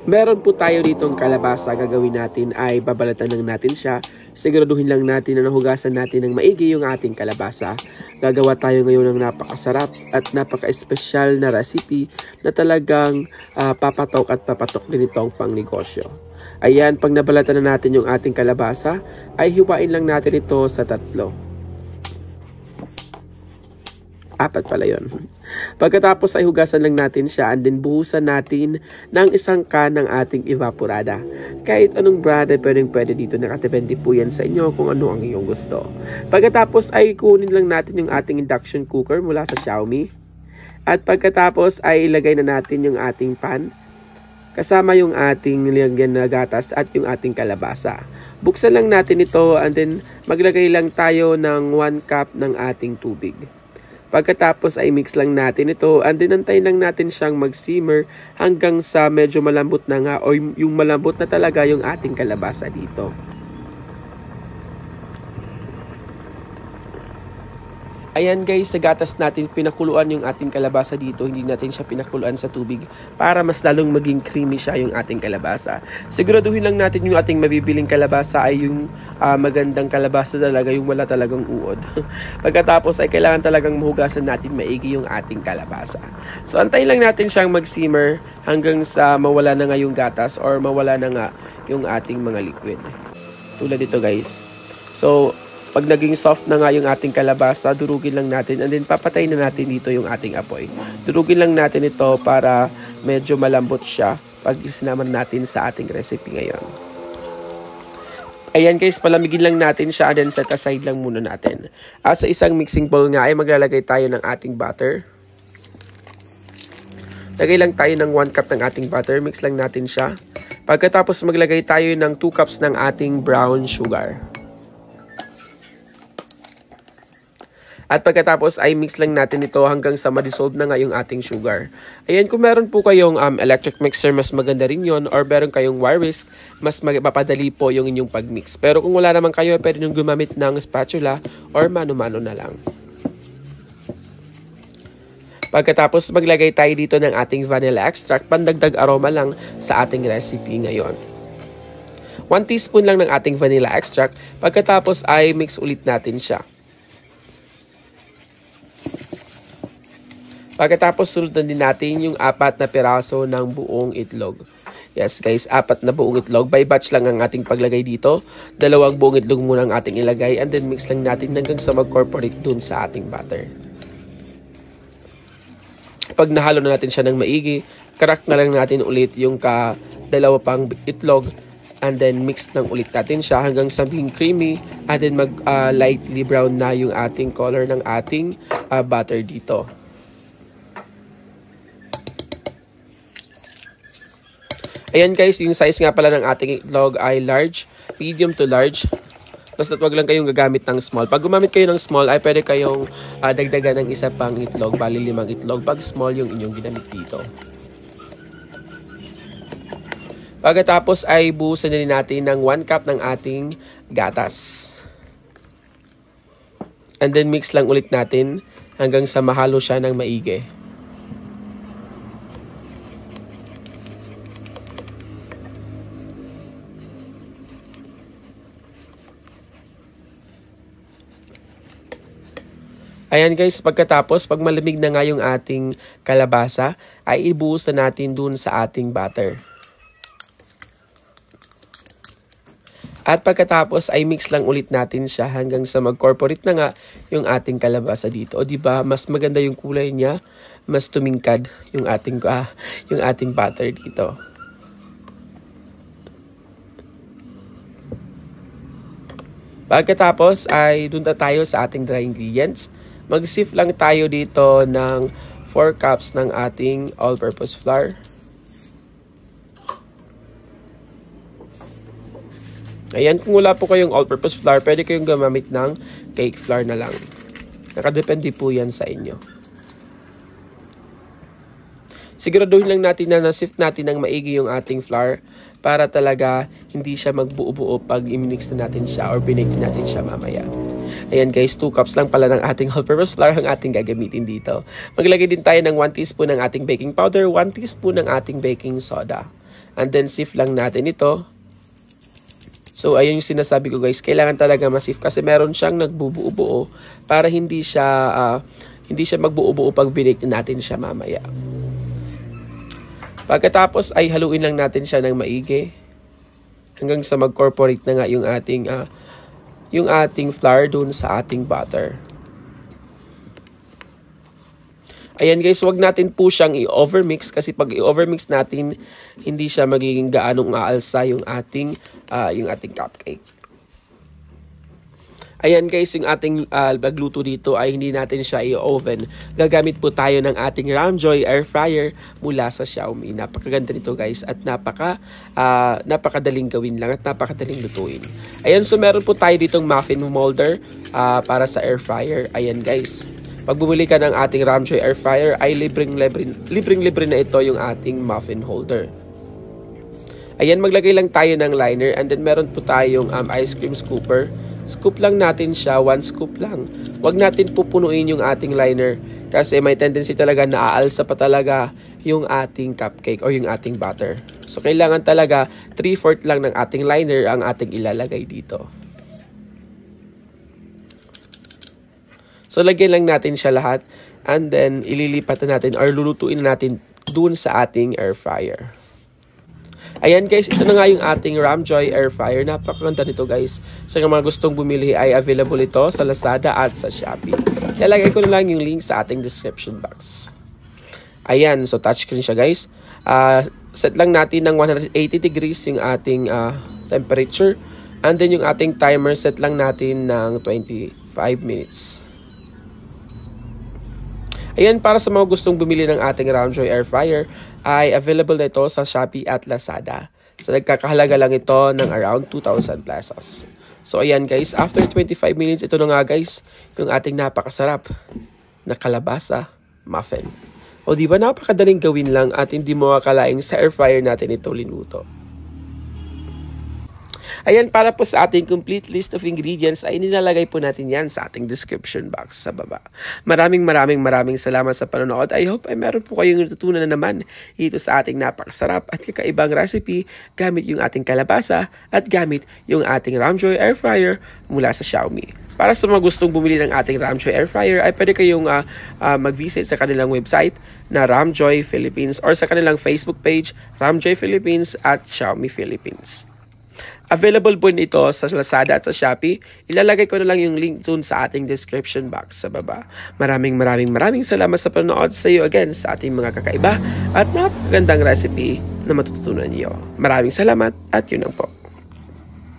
Meron po tayo ditong kalabasa. Gagawin natin ay babalatan lang natin siya. Siguraduhin lang natin na nahugasan natin ng maigi yung ating kalabasa. Gagawa tayo ngayon ng napakasarap at napaka-espesyal na recipe na talagang papatok at papatok din itong pangnegosyo. Ayan, pag nabalatan na natin yung ating kalabasa, ay hiwain lang natin ito sa 3. 4 pala yun. Pagkatapos ay hugasan lang natin siya and then buhusan natin ng 1 can ng ating evaporada. Kahit anong brand ay pwede dito. Nakatepende po yan sa inyo kung ano ang iyong gusto. Pagkatapos ay kunin lang natin yung ating induction cooker mula sa Xiaomi. At pagkatapos ay ilagay na natin yung ating pan. Kasama yung ating nilagyan na gatas at yung ating kalabasa. Buksan lang natin ito and then maglagay lang tayo ng 1 cup ng ating tubig. Pagkatapos ay mix lang natin ito and then antayin lang natin siyang mag-simmer hanggang sa medyo malambot na nga o yung malambot na talaga yung ating kalabasa dito. Ayan guys, sa gatas natin pinakuluan yung ating kalabasa dito. Hindi natin siya pinakuluan sa tubig para mas lalong maging creamy siya yung ating kalabasa. Siguraduhin lang natin yung ating mabibiling kalabasa ay yung magandang kalabasa talaga, yung wala talagang uod. Pagkatapos ay kailangan talagang mahugasan natin maigi yung ating kalabasa. So antayin lang natin siyang mag-simmer hanggang sa mawala na nga yung gatas or mawala na nga yung ating mga liquid. Tulad dito guys. So pag naging soft na nga yung ating kalabasa, durugin lang natin and then papatayin na natin dito yung ating apoy. Durugin lang natin ito para medyo malambot siya pag isinaman natin sa ating recipe ngayon. Ayan guys, palamigin lang natin siya and then set aside lang muna natin. Sa isang mixing bowl nga ay maglalagay tayo ng ating butter. Lagay lang tayo ng 1 cup ng ating butter, mix lang natin siya. Pagkatapos maglagay tayo ng 2 cups ng ating brown sugar. At pagkatapos ay mix lang natin ito hanggang sa ma-dissolve na nga yung ating sugar. Ayan, kung meron po kayong electric mixer, mas maganda rin yun. Or meron kayong wire whisk, mas mapapadali po yung inyong pagmix. Pero kung wala naman kayo, pwede nyo gumamit ng spatula or mano-mano na lang. Pagkatapos maglagay tayo dito ng ating vanilla extract, pandagdag aroma lang sa ating recipe ngayon. 1 teaspoon lang ng ating vanilla extract. Pagkatapos ay mix ulit natin siya. Pagkatapos sundan din natin yung 4 na piraso ng buong itlog. Yes guys, 4 na buong itlog. By batch lang ang ating paglagay dito. 2 buong itlog muna ang ating ilagay and then mix lang natin hanggang sa mag-corporate dun sa ating butter. Pag nahalo na natin siya ng maigi, crack na lang natin ulit yung 2 pang itlog and then mix lang ulit natin siya hanggang sa maging creamy and then lightly brown na yung ating color ng ating butter dito. Ayan guys, yung size nga pala ng ating itlog ay large, medium to large. Basta wag lang kayong gagamit ng small. Pag gumamit kayo ng small ay pwede kayong dagdagan ng 1 pang itlog, bali 5 itlog. Pag small yung inyong ginamit dito. Pagkatapos ay buhusan din natin ng 1 cup ng ating gatas. And then mix lang ulit natin hanggang sa mahalo siya ng maigi. Ayan guys, pagkatapos, pag malamig na nga yung ating kalabasa, ay ibuhos na natin dun sa ating butter. At pagkatapos ay mix lang ulit natin siya hanggang sa mag-corporate na nga yung ating kalabasa dito. O diba, mas maganda yung kulay niya, mas tumingkad yung ating butter dito. Pagkatapos ay dun na tayo sa ating dry ingredients. Mag-sift lang tayo dito ng 4 cups ng ating all-purpose flour. Ayan, kung wala po kayong all-purpose flour, pwede kayong gumamit ng cake flour na lang. Nakadepende po yan sa inyo. Siguraduhin lang natin na na-sift natin ng maigi yung ating flour para talaga hindi siya magbuo-buo pag i-mix na natin siya or binake natin siya mamaya. Ayan guys, 2 cups lang pala ng ating all-purpose flour ang ating gagamitin dito. Maglagay din tayo ng 1 teaspoon ng ating baking powder, 1 teaspoon ng ating baking soda. And then sieve lang natin ito. So ayun yung sinasabi ko guys, kailangan talaga ma-sieve kasi meron siyang nagbubuo-buo para hindi siya magbuo-buo pag binake natin siya mamaya. Pagkatapos ay haluin lang natin siya ng maigi hanggang sa mag-corporate na nga yung ating flour dun sa ating butter. Ayan guys, wag natin po siyang i-overmix kasi pag i-overmix natin, hindi siya magiging gaanong aalsa yung ating cupcake. Ayan guys, yung ating pagluto dito ay hindi natin siya i-oven. Gagamit po tayo ng ating Ramjoy air fryer mula sa Xiaomi. Napakaganda nito guys at napakadaling gawin lang at napakadaling lutuin. Ayan, so meron po tayo ditong muffin molder para sa air fryer. Ayan guys. Pag bumili ka ng ating Ramjoy air fryer ay libreng-libre na ito yung ating muffin holder. Ayan, maglagay lang tayo ng liner and then meron po tayong ice cream scooper. Scoop lang natin siya, 1 scoop lang. Huwag natin pupunuin yung ating liner kasi may tendency talaga na aalsa pa talaga yung ating cupcake o yung ating butter. So kailangan talaga 3/4 lang ng ating liner ang ating ilalagay dito. So, lagyan lang natin siya lahat and then ililipat na natin or lulutuin natin dun sa ating air fryer. Ayan guys, ito na nga yung ating Ramjoy air fryer. Napakaganda nito guys. Sa mga gustong bumili ay available ito sa Lazada at sa Shopee. Ilalagay ko na lang yung link sa ating description box. Ayan, so touchscreen siya guys. Set lang natin ng 180 degrees yung ating temperature. And then yung ating timer set lang natin ng 25 minutes. Ayan, para sa mga gustong bumili ng ating Ramjoy air fryer, ay available na ito sa Shopee at Lazada. So, nagkakahalaga lang ito ng around 2,000 pesos. So, ayan guys, after 25 minutes, ito na nga guys, yung ating napakasarap na kalabasa muffin. O diba, napakadaling gawin lang at hindi mo akalaing sa air fryer natin ito linuto. Ayan, para po sa ating complete list of ingredients ay nilalagay po natin yan sa ating description box sa baba. Maraming salamat sa panonood. I hope ay meron po kayong natutunan na naman dito sa ating napakasarap at kakaibang recipe gamit yung ating kalabasa at gamit yung ating Ramjoy air fryer mula sa Xiaomi. Para sa mga gustong bumili ng ating Ramjoy air fryer ay pwede kayong mag-visit sa kanilang website na Ramjoy Philippines or sa kanilang Facebook page Ramjoy Philippines at Xiaomi Philippines. Available po nito sa Lazada at sa Shopee. Ilalagay ko na lang yung link dun sa ating description box sa baba. Maraming salamat sa panonood. Sa iyo again sa ating mga kakaiba at napakagandang recipe na matututunan niyo. Maraming salamat at yun lang po.